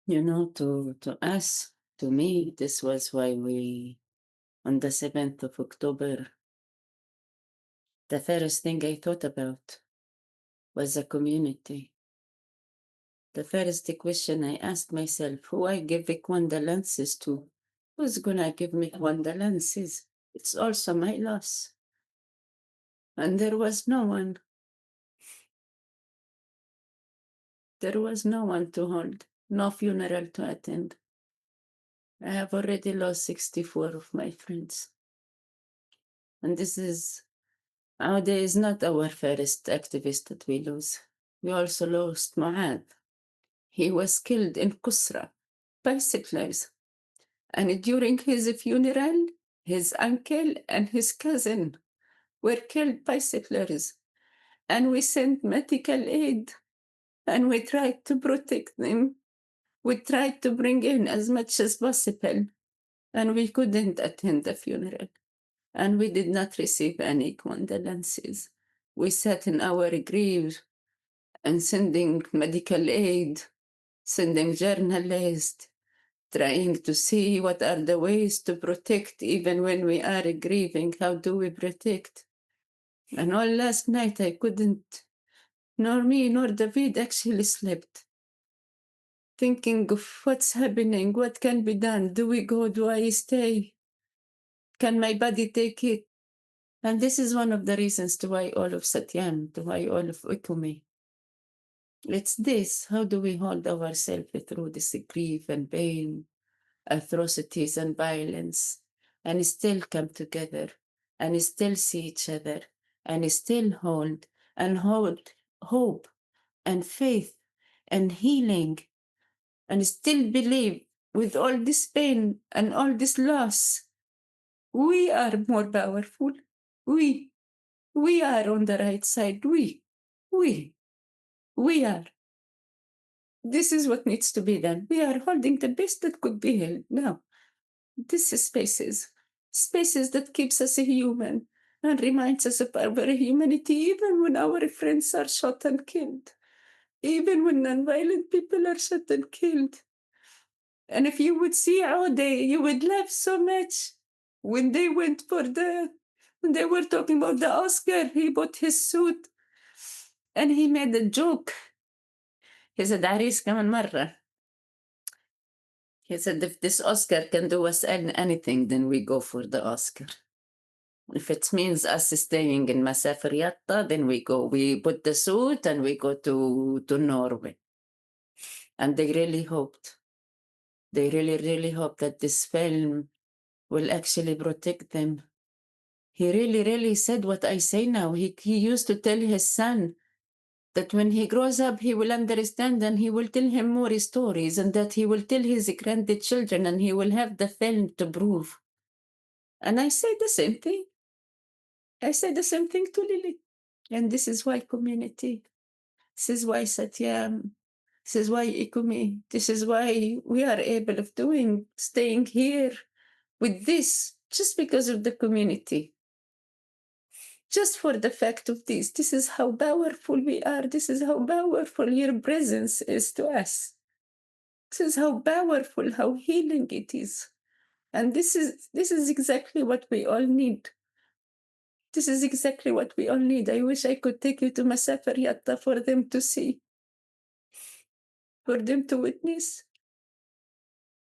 To us, to me, this was why on the 7th of October, the first thing I thought about was the community. The first question I asked myself, who I give the condolences to? Who's gonna give me condolences? It's also my loss. And there was no one. There was no one to hold, no funeral to attend. I have already lost 64 of my friends. And Odeh is not our first activist that we lose. We also lost Mu'ad. He was killed in Kusra by settlers. And during his funeral, his uncle and his cousin were killed by settlers. And we sent medical aid and we tried to protect them. We tried to bring in as much as possible. And we couldn't attend the funeral. And we did not receive any condolences. We sat in our graves and sending medical aid, sending journalists, trying to see what are the ways to protect even when we are grieving. How do we protect? And all last night I couldn't, nor me nor David actually slept, thinking of what's happening, what can be done. Do we go? Do I stay? Can my body take it? And this is one of the reasons to why all of SATYAN, to why all of Ikumi. It's this, how do we hold ourselves through this grief and pain, atrocities and violence, and still come together, and still see each other, and still hold hope and faith and healing, and still believe with all this pain and all this loss, we are more powerful. We are on the right side. We are. This is what needs to be done. We are holding the best that could be held now. This is spaces that keeps us human and reminds us of our humanity, even when our friends are shot and killed, even when non-violent people are shot and killed. And if you would see Odeh, you would laugh so much. When they were talking about the Oscar, he bought his suit and he made a joke. He said, عريس كمان مرة. He said, if this Oscar can do us anything, then we go for the Oscar. If it means us staying in Masafer Yatta, then we go. We put the suit and we go to Norway. And they really hoped. They really, really hope that this film will actually protect them. He really, really said what I say now. He used to tell his son that when he grows up, he will understand and he will tell him more stories, and that he will tell his grandchildren and he will have the film to prove. And I say the same thing. I say the same thing to Lily. And this is why community. This is why SATYAN. This is why Ikumi. This is why we are able of staying here with this, just because of the community. Just for the fact of this. This is how powerful we are. This is how powerful your presence is to us. This is how powerful, how healing it is. And this is exactly what we all need. This is exactly what we all need. I wish I could take you to Masafer Yatta for them to see, for them to witness.